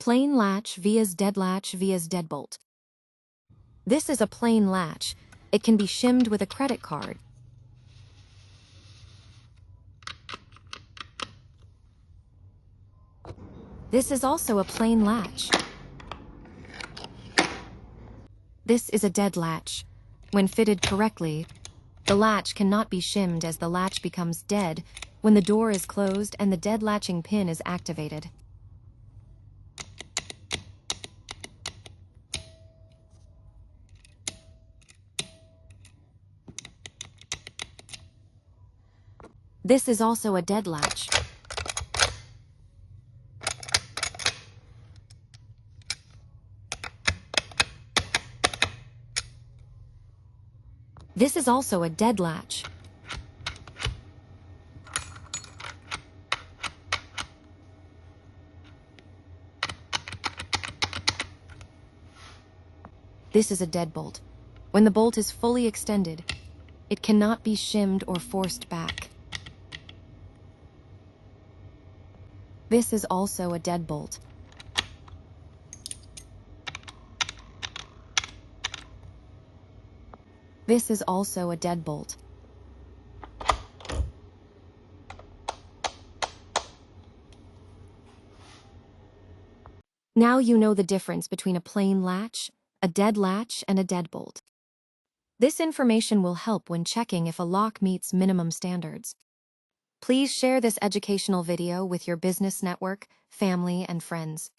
Plain latch vs Deadlatch vs Deadbolt. This is a plain latch. It can be shimmed with a credit card. This is also a plain latch. This is a dead latch. When fitted correctly, the latch cannot be shimmed as the latch becomes dead when the door is closed and the dead latching pin is activated. This is also a dead latch. This is also a dead latch. This is a deadbolt. When the bolt is fully extended, it cannot be shimmed or forced back. This is also a deadbolt. This is also a deadbolt. Now you know the difference between a plain latch, a dead latch, and a deadbolt. This information will help when checking if a lock meets minimum standards. Please share this educational video with your business network, family, and friends.